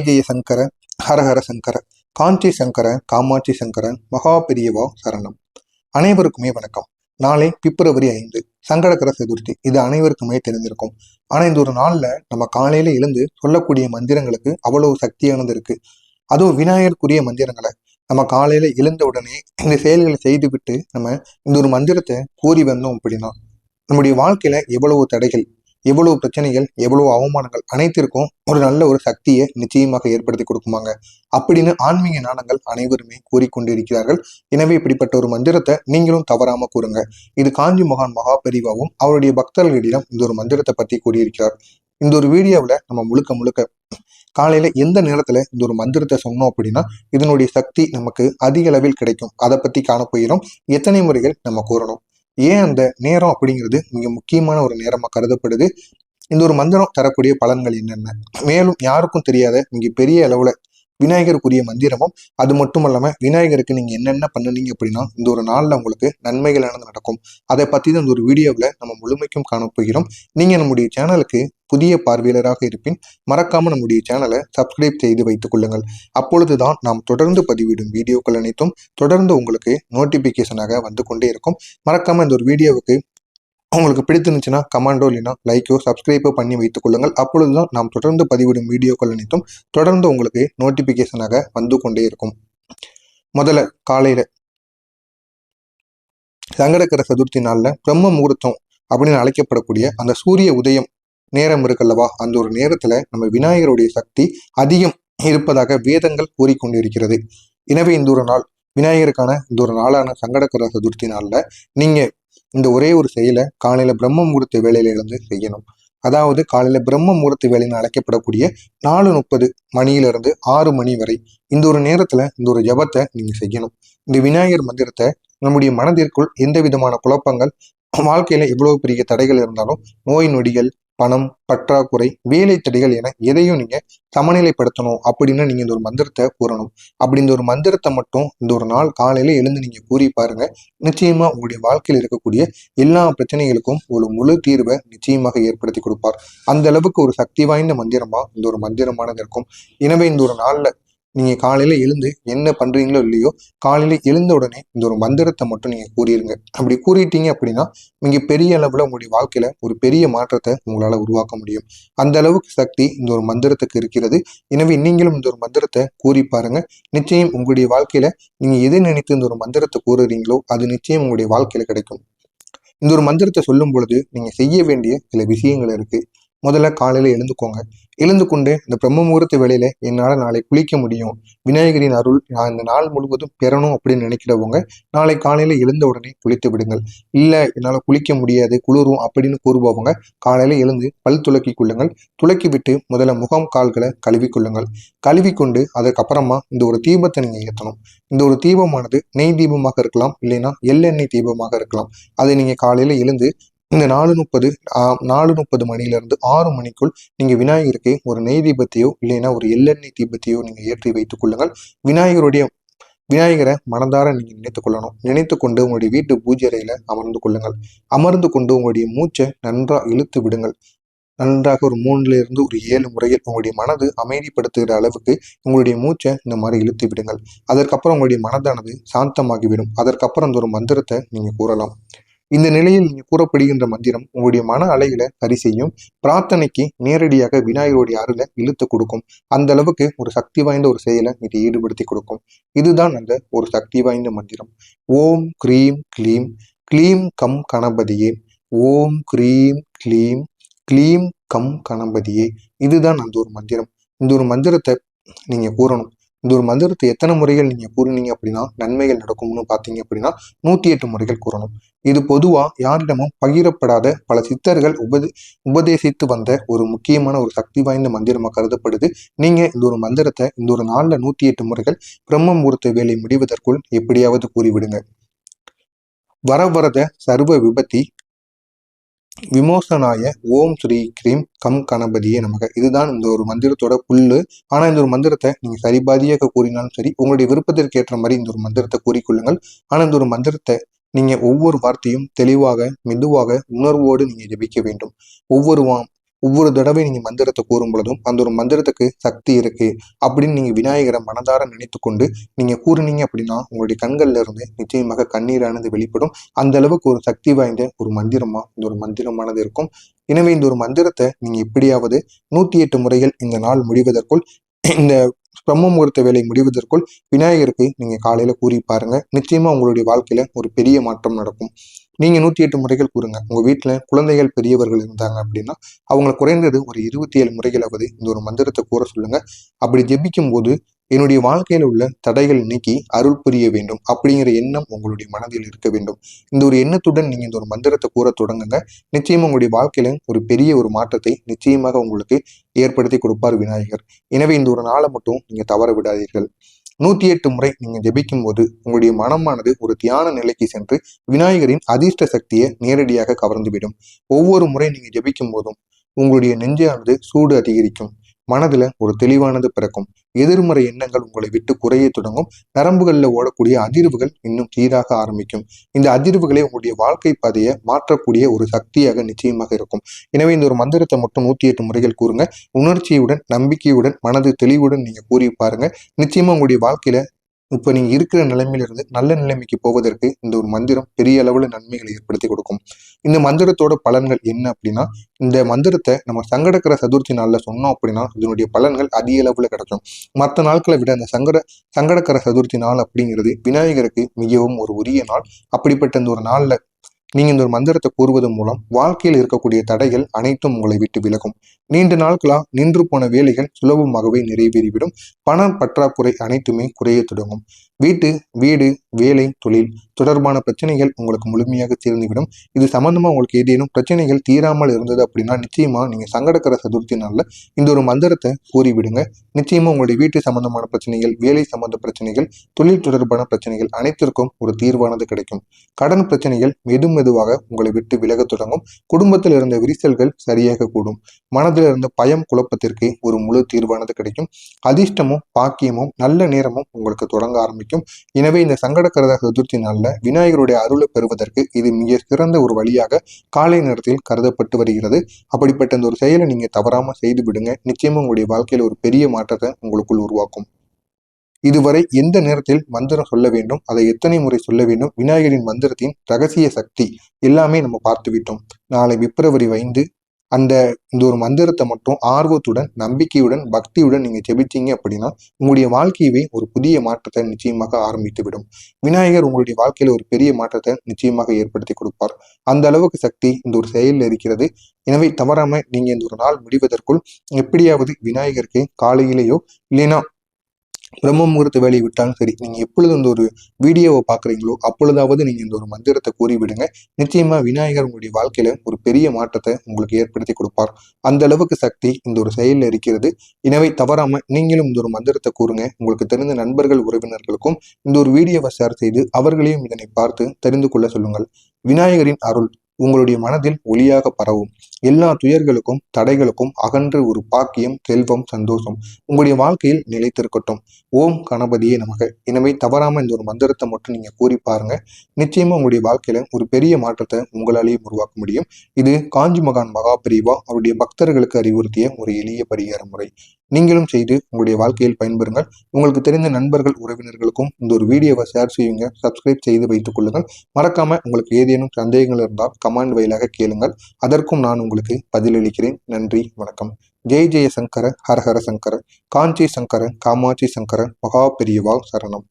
ஜெய சங்கர, ஹரஹர சங்கர, காஞ்சி சங்கர, காமாட்சி சங்கர, மகா பெரியவா சரணம். அனைவருக்குமே வணக்கம். நாளை பிப்ரவரி 5 சங்கடகர சதுர்த்தி. இது அனைவருக்குமே தெரிஞ்சிருக்கும். ஆனா இந்த ஒரு நாள்ல நம்ம காலையில எழுந்து சொல்லக்கூடிய மந்திரங்களுக்கு அவ்வளவு சக்தியானது இருக்கு. அதுவும் விநாயகருக்குரிய மந்திரங்களை நம்ம காலையில எழுந்த உடனே இந்த செயல்களை செய்துவிட்டு நம்ம இந்த ஒரு மந்திரத்தை கூறி வந்தோம் அப்படின்னா நம்முடைய வாழ்க்கையில எவ்வளவு தடைகள், எவ்வளவு பிரச்சனைகள், எவ்வளவு அவமானங்கள் அனைத்திற்கும் ஒரு நல்ல ஒரு சக்தியை நிச்சயமாக ஏற்படுத்தி கொடுக்குமாங்க அப்படின்னு ஆன்மீக நாணங்கள் அனைவருமே கூறிக்கொண்டு இருக்கிறார்கள். எனவே இப்படிப்பட்ட ஒரு மந்திரத்தை நீங்களும் தவறாம கூறுங்க. இது காஞ்சி மகான் மகா பெரிவாவும் அவருடைய பக்தர்களிடம் இந்த ஒரு மந்திரத்தை பத்தி கூறியிருக்கிறார். இந்த ஒரு வீடியோவில் நம்ம முழுக்க முழுக்க காலையில எந்த நேரத்துல இந்த ஒரு மந்திரத்தை சொன்னோம் அப்படின்னா இதனுடைய சக்தி நமக்கு அதிக அளவில் கிடைக்கும், அதை பத்தி காணப்போகிறோம். எத்தனை முறைகள் நம்ம கூறணும், ஏன் அந்த நேரம் அப்படிங்கிறது மிக முக்கியமான ஒரு நேரமா கருதப்படுது, இந்த ஒரு மந்திரம் தரக்கூடிய பலன்கள் என்னென்ன, மேலும் யாருக்கும் தெரியாத மிக பெரிய அளவுல விநாயகருக்குரிய மந்திரமும், அது மட்டும் இல்லாம விநாயகருக்கு நீங்க என்னென்ன பண்ணுனீங்க அப்படின்னா இந்த ஒரு நாள்ல உங்களுக்கு நன்மைகளானது நடக்கும், அதை பத்தி தான் இந்த ஒரு வீடியோவில் நம்ம முழுமைக்கும் காணப்போகிறோம். நீங்க நம்முடைய சேனலுக்கு புதிய பார்வையாளராக இருப்பின் மறக்காம நம்முடைய சேனலை சப்ஸ்கிரைப் செய்து வைத்துக் கொள்ளுங்கள். அப்பொழுதுதான் நாம் தொடர்ந்து பதிவிடும் வீடியோக்கள் அனைத்தும் தொடர்ந்து உங்களுக்கு நோட்டிபிகேஷனாக வந்து கொண்டே இருக்கும். மறக்காம இந்த ஒரு வீடியோவுக்கு உங்களுக்கு பிடித்திருந்துச்சுன்னா கமெண்டோ இல்லைன்னா லைக்கோ சப்ஸ்கிரைபோ பண்ணி வைத்துக் கொள்ளுங்கள். அப்பொழுதுதான் நாம் தொடர்ந்து பதிவிடும் வீடியோக்கள் அனைத்தும் தொடர்ந்து உங்களுக்கு நோட்டிபிகேஷனாக வந்து கொண்டே இருக்கும். முதல்ல காலையில சங்கடகர சதுர்த்தி நாள்ல பிரம்ம முகூர்த்தம் அப்படின்னு அழைக்கப்படக்கூடிய அந்த சூரிய உதயம் நேரம் இருக்குல்லவா, அந்த ஒரு நேரத்துல நம்ம விநாயகருடைய சக்தி அதிகம் இருப்பதாக வேதங்கள் கூறிக்கொண்டிருக்கிறது. எனவே இந்த ஒரு நாள் விநாயகருக்கான இந்த ஒரு நாளான சங்கடகர சதுர்த்தி நாள்ல நீங்க இந்த ஒரே ஒரு செயலை காலையில பிரம்ம முகூர்த்த வேலையில இருந்து செய்யணும். அதாவது காலையில பிரம்ம முகூர்த்த வேலைன்னு அழைக்கப்படக்கூடிய 4:30 மணியிலிருந்து 6 மணி வரை இந்த ஒரு நேரத்துல இந்த ஒரு ஜபத்தை நீங்க செய்யணும். இந்த விநாயகர் மந்திரத்தை நம்முடைய மனதிற்குள் எந்த விதமான குழப்பங்கள், வாழ்க்கையில எவ்வளவு பெரிய தடைகள் இருந்தாலும், நோய் நொடிகள், பணம் பற்றாக்குறை, வேலை தடைகள் என எதையும் நீங்க சமநிலைப்படுத்தணும் அப்படின்னு நீங்க இந்த ஒரு மந்திரத்தை கூறணும். அப்படி இந்த ஒரு மந்திரத்தை மட்டும் இந்த ஒரு நாள் காலையில எழுந்து நீங்க கூறி பாருங்க. நிச்சயமா உங்களுடைய வாழ்க்கையில் இருக்கக்கூடிய எல்லா பிரச்சனைகளுக்கும் ஒரு முழு தீர்வை நிச்சயமாக ஏற்படுத்தி கொடுப்பார். அந்த அளவுக்கு ஒரு சக்தி வாய்ந்த மந்திரமா இந்த ஒரு மந்திரமானது இருக்கும். எனவே இந்த ஒரு நாள்ல நீங்க காலையில எழுந்து என்ன பண்றீங்களோ இல்லையோ, காலையில எழுந்த உடனே இந்த ஒரு மந்திரத்தை மட்டும் நீங்க கூறிடுங்க. அப்படி கூறிட்டீங்க அப்படின்னா மிக பெரிய அளவுல உங்களுடைய வாழ்க்கையில ஒரு பெரிய மாற்றத்தை உங்களால உருவாக்க முடியும். அந்த அளவுக்கு சக்தி இந்த ஒரு மந்திரத்துக்கு இருக்கிறது. எனவே நீங்களும் இந்த ஒரு மந்திரத்தை கூறி பாருங்க. நிச்சயம் உங்களுடைய வாழ்க்கையில நீங்க எதை நினைத்து இந்த ஒரு மந்திரத்தை கூறுறீங்களோ அது நிச்சயம் உங்களுடைய வாழ்க்கையில கிடைக்கும். இந்த ஒரு மந்திரத்தை சொல்லும் பொழுது நீங்க செய்ய வேண்டிய சில விஷயங்கள் இருக்கு. முதல்ல காலையில எழுந்துக்கோங்க. எழுந்து கொண்டு இந்த பிரம்ம முகூர்த்த வேலையில என்னால நாளை குளிக்க முடியும், விநாயகரின் அருள் நான் இந்த நாள் முழுவதும் பெறணும் அப்படின்னு நினைக்கிறவங்க நாளை காலையில எழுந்த உடனே குளித்து விடுங்கள். இல்ல என்னால குளிக்க முடியாது குளிரும் அப்படின்னு கூறுபவங்க காலையில எழுந்து பல் துலக்கி கொள்ளுங்கள். துலக்கி விட்டு முதல்ல முகம் கால்களை கழுவி கொள்ளுங்கள். கழுவி கொண்டு அதுக்கப்புறமா இந்த ஒரு தீபத்தை நீங்க ஏற்றணும். இந்த ஒரு தீபமானது நெய் தீபமாக இருக்கலாம், இல்லைன்னா எள்ளெண்ணெய் தீபமாக இருக்கலாம். அதை நீங்க காலையில எழுந்து இந்த 4:30 மணியிலிருந்து 6 மணிக்குள் நீங்க விநாயகருக்கு ஒரு நெய் தீபத்தையோ இல்லைன்னா ஒரு எள்ளெண்ணெய் தீபத்தையோ நீங்க ஏற்றி வைத்துக் கொள்ளுங்கள். விநாயகரை மனதார நீங்க நினைத்துக் கொள்ளணும். நினைத்து கொண்டு உங்களுடைய வீட்டு பூஜை அறையில அமர்ந்து கொள்ளுங்கள். அமர்ந்து கொண்டு உங்களுடைய மூச்சை நன்றாக இழுத்து விடுங்கள். நன்றாக ஒரு 3 to 7 முறையில் உங்களுடைய மனது அமைதிப்படுத்துகிற அளவுக்கு உங்களுடைய மூச்சை இந்த மாதிரி இழுத்து விடுங்கள். அதற்கப்புறம் உங்களுடைய மனதானது சாந்தமாகிவிடும். அதற்கப்புறம் இந்த ஒரு மந்திரத்தை நீங்க கூறலாம். இந்த நிலையில் நீங்க கூறப்படுகின்ற மந்திரம் உங்களுடைய மன அலைகளை சரி செய்யும். பிரார்த்தனைக்கு நேரடியாக விநாயகருடைய அருளை இழுத்து கொடுக்கும். அந்த அளவுக்கு ஒரு சக்தி வாய்ந்த ஒரு செயலை இது ஈடுபடுத்தி கொடுக்கும். இதுதான் அந்த ஒரு சக்தி வாய்ந்த மந்திரம். ஓம் க்ரீம் க்ளீம் க்ளீம் கம் கணபதியே, ஓம் க்ரீம் க்ளீம் க்ளீம் கம் கணபதியே. இதுதான் அந்த ஒரு மந்திரம். இந்த ஒரு மந்திரத்தை நீங்க கூறணும். இந்த ஒரு மந்திரத்தை எத்தனை முறைகள் நீங்க கூறினீங்க அப்படின்னா நன்மைகள் நடக்கும்னு பார்த்தீங்க அப்படின்னா 108 முறைகள் கூறணும். இது பொதுவா யாரிடமும் பகிரப்படாத பல சித்தர்கள் உபதேசித்து வந்த ஒரு முக்கியமான ஒரு சக்தி வாய்ந்த மந்திரமா கருதப்படுது. நீங்க இந்த ஒரு மந்திரத்தை இந்த ஒரு நாள்ல 108 முறைகள் பிரம்ம முகூர்த்த வேலை முடிவதற்குள் எப்படியாவது கூறிவிடுங்க. வரவரத சர்வ விபத்தி விமோசனாய ஓம் ஸ்ரீ கிரீம் கம் கணபதியே நமக. இதுதான் இந்த ஒரு மந்திரத்தோட புல்லு. ஆனா இந்த ஒரு மந்திரத்தை நீங்க சரிபாதியாக கூறினாலும் சரி, உங்களுடைய விருப்பத்திற்கு ஏற்ற மாதிரி இந்த ஒரு மந்திரத்தை கூறிக்கொள்ளுங்கள். ஆனா இந்த ஒரு மந்திரத்தை நீங்க ஒவ்வொரு வார்த்தையும் தெளிவாக மெதுவாக உணர்வோடு நீங்க ஜபிக்க வேண்டும். ஒவ்வொரு தடவை நீங்க மந்திரத்தை கூறும் பொழுதும் அந்த ஒரு மந்திரத்துக்கு சக்தி இருக்கு அப்படின்னு நீங்க விநாயகரை மனதார நினைத்து கொண்டு நீங்க கூறுனீங்க அப்படின்னா உங்களுடைய கண்கள்ல இருந்து நிச்சயமாக கண்ணீரானது வெளிப்படும். அந்த அளவுக்கு ஒரு சக்தி வாய்ந்த ஒரு மந்திரமா இந்த ஒரு மந்திரமானது இருக்கும். எனவே இந்த ஒரு மந்திரத்தை நீங்க எப்படியாவது 108 முறைகள் இந்த நாள் முடிவதற்குள், இந்த பிரம்ம முகூர்த்த வேலை முடிவதற்குள் விநாயகருக்கு நீங்க காலையில கூறி பாருங்க. நிச்சயமா உங்களுடைய வாழ்க்கையில ஒரு பெரிய மாற்றம் நடக்கும். நீங்க 108 முறைகள் கூறுங்க. உங்க வீட்டுல குழந்தைகள் பெரியவர்கள் இருந்தாங்க அப்படின்னா அவங்களை குறைந்தது ஒரு 27 முறைகளாவது இந்த ஒரு மந்திரத்தை கூற சொல்லுங்க. அப்படி ஜெபிக்கும் போது என்னுடைய வாழ்க்கையில உள்ள தடைகள் நீக்கி அருள் புரிய வேண்டும் அப்படிங்கிற எண்ணம் உங்களுடைய மனதில் இருக்க வேண்டும். இந்த ஒரு எண்ணத்துடன் நீங்க இந்த ஒரு மந்திரத்தை கூற தொடங்குங்க. நிச்சயமா உங்களுடைய வாழ்க்கையில ஒரு பெரிய ஒரு மாற்றத்தை நிச்சயமாக உங்களுக்கு ஏற்படுத்தி கொடுப்பார் விநாயகர். எனவே இந்த ஒரு நாளை மட்டும் நீங்க தவற விடாதீர்கள். 108 முறை நீங்க ஜெபிக்கும் போது உங்களுடைய மனமானது ஒரு தியான நிலைக்கு சென்று விநாயகரின் அதிர்ஷ்ட சக்தியை நேரடியாக கவர்ந்துவிடும். ஒவ்வொரு முறை நீங்க ஜெபிக்கும் போதும் உங்களுடைய நெஞ்சானது சூடு அதிகரிக்கும். மனதுல ஒரு தெளிவானது பிறக்கும். எதிர்மறை எண்ணங்கள் உங்களை விட்டு குறைய தொடங்கும். நரம்புகளில் ஓடக்கூடிய அதிர்வுகள் இன்னும் சீராக ஆரம்பிக்கும். இந்த அதிர்வுகளே உங்களுடைய வாழ்க்கை பாதையை மாற்றக்கூடிய ஒரு சக்தியாக நிச்சயமாக இருக்கும். எனவே இந்த ஒரு மந்திரத்தை மட்டும் 108 முறைகள் கூறுங்க. உணர்ச்சியுடன், நம்பிக்கையுடன், மனது தெளிவுடன் நீங்க கூறி பாருங்க. நிச்சயமா உங்களுடைய வாழ்க்கையில இப்ப நீங்க இருக்கிற நிலைமையிலிருந்து நல்ல நிலைமைக்கு போவதற்கு இந்த ஒரு மந்திரம் பெரிய அளவுல நன்மைகளை ஏற்படுத்தி கொடுக்கும். இந்த மந்திரத்தோட பலன்கள் என்ன அப்படின்னா, இந்த மந்திரத்தை நம்ம சங்கடகர சதுர்த்தி நாள்ல சொன்னோம் அப்படின்னா இதனுடைய பலன்கள் அதிக அளவுல கிடைக்கும். மற்ற நாட்களை விட அந்த சங்கடகர சதுர்த்தி நாள் அப்படிங்கிறது விநாயகருக்கு மிகவும் ஒரு உரிய நாள். அப்படிப்பட்ட இந்த ஒரு நாள்ல நீங்க இந்த ஒரு மந்திரத்தை கூறுவதன் மூலம் வாழ்க்கையில் இருக்கக்கூடிய தடைகள் அனைத்தும் உங்களை விட்டு விலகும். நீண்ட நாட்களா நின்று போன வேலைகள் சுலபமாகவே நிறைவேறிவிடும். பண பற்றாக்குறை அனைத்துமே குறைய தொடங்கும். வீடு, வேலை, தொழில் தொடர்பான பிரச்சனைகள் உங்களுக்கு முழுமையாக தீர்ந்துவிடும். இது சம்பந்தமா உங்களுக்கு ஏதேனும் பிரச்சனைகள் தீராமல் இருந்தது அப்படின்னா நிச்சயமா நீங்க சங்கடகர சதுர்த்தி நாள்ல இந்த ஒரு மந்திரத்தை கூறிவிடுங்க. நிச்சயமா உங்களுடைய வீட்டு சம்பந்தமான பிரச்சனைகள், வேலை சம்பந்த பிரச்சனைகள், தொழில் தொடர்பான பிரச்சனைகள் அனைத்திற்கும் ஒரு தீர்வானது கிடைக்கும். கடன் பிரச்சனைகள் மெதுவாக உங்களை விட்டு விலக தொடங்கும். குடும்பத்தில் இருந்த விரிசல்கள் சரியாக கூடும். மனதில் இருந்த பயம், குழப்பத்திற்கு ஒரு முழு தீர்வானது கிடைக்கும். அதிர்ஷ்டமும் பாக்கியமும் நல்ல நேரமும் உங்களுக்கு தொடங்க ஆரம்பிக்கும். எனவே இந்த சங்கடகர சதுர்த்தி நாள்ல விநாயகருடைய அருளை பெறுவதற்கு இது மிக சிறந்த ஒரு வழியாக காலை நேரத்தில் கருதப்பட்டு வருகிறது. அப்படிப்பட்ட இந்த ஒரு செயலை நீங்க தவறாம செய்து விடுங்க. நிச்சயமா உங்களுடைய வாழ்க்கையில ஒரு பெரிய மாற்றத்தை உங்களுக்குள் உருவாக்கும். இதுவரை எந்த நேரத்தில் மந்திரம் சொல்ல வேண்டும், அதை எத்தனை முறை சொல்ல வேண்டும், விநாயகரின் மந்திரத்தின் ரகசிய சக்தி எல்லாமே நம்ம பார்த்து விட்டோம். நாளை பிப்ரவரி 5 இந்த ஒரு மந்திரத்தை மட்டும் ஆர்வத்துடன், நம்பிக்கையுடன், பக்தியுடன் நீங்க ஜெபிச்சீங்க அப்படின்னா உங்களுடைய வாழ்க்கையவே ஒரு புதிய மாற்றத்தை நிச்சயமாக ஆரம்பித்து விடும். விநாயகர் உங்களுடைய வாழ்க்கையில ஒரு பெரிய மாற்றத்தை நிச்சயமாக ஏற்படுத்தி கொடுப்பார். அந்த அளவுக்கு சக்தி இந்த ஒரு செயலில் இருக்கிறது. எனவே தவறாம நீங்க இந்த ஒரு நாள் முடிவதற்குள் எப்படியாவது விநாயகருக்கு காலையிலேயோ இல்லைன்னா பிரம்ம முகூர்த்த வேலையை விட்டாலும் சரி, நீங்க எப்பொழுது இந்த ஒரு வீடியோவை பாக்குறீங்களோ அப்பொழுதாவது நீங்க இந்த ஒரு மந்திரத்தை கூறி விடுங்க. நிச்சயமா விநாயகர் உங்களுடைய வாழ்க்கையில ஒரு பெரிய மாற்றத்தை உங்களுக்கு ஏற்படுத்தி கொடுப்பார். அந்த அளவுக்கு சக்தி இந்த ஒரு செயலில் இருக்கிறது. எனவே தவறாம நீங்களும் இந்த ஒரு மந்திரத்தை கூறுங்க. உங்களுக்கு தெரிந்த நண்பர்கள், உறவினர்களுக்கும் இந்த ஒரு வீடியோவை ஷேர் செய்து அவர்களையும் இதனை பார்த்து தெரிந்து கொள்ள சொல்லுங்கள். விநாயகரின் அருள் உங்களுடைய மனதில் ஒளியாக பரவும். எல்லா துயர்களுக்கும், தடைகளுக்கும் அகன்று ஒரு பாக்கியம், செல்வம், சந்தோஷம் உங்களுடைய வாழ்க்கையில் நிலைத்திருக்கட்டும். ஓம் கணபதியே நமக. எனவே தவறாம இந்த ஒரு மந்திரத்தை மட்டும் நீங்க கூறி பாருங்க. நிச்சயமா உங்களுடைய வாழ்க்கையில ஒரு பெரிய மாற்றத்தை உங்களாலேயும் உருவாக்க முடியும். இது காஞ்சி மகான் மகாபிரிவா அவருடைய பக்தர்களுக்கு அறிவுறுத்திய ஒரு எளிய பரிகார முறை. நீங்களும் செய்து உங்களுடைய வாழ்க்கையில் பயன்பெறுங்கள். உங்களுக்கு தெரிந்த நண்பர்கள், உறவினர்களுக்கும் இந்த ஒரு வீடியோவை ஷேர் செய்யுங்க. சப்ஸ்கிரைப் செய்து வைத்துக் கொள்ளுங்கள். மறக்காம உங்களுக்கு ஏதேனும் சந்தேகங்கள் இருந்தால் கமெண்ட் வாயிலாக கேளுங்கள். அதற்கும் நான் உங்களுக்கு பதிலளிக்கிறேன். நன்றி, வணக்கம். ஜெய ஜெய சங்கர, ஹர ஹர சங்கர, காஞ்சி சங்கர, காமாட்சி சங்கர, மகா பெரியவா சரணம்.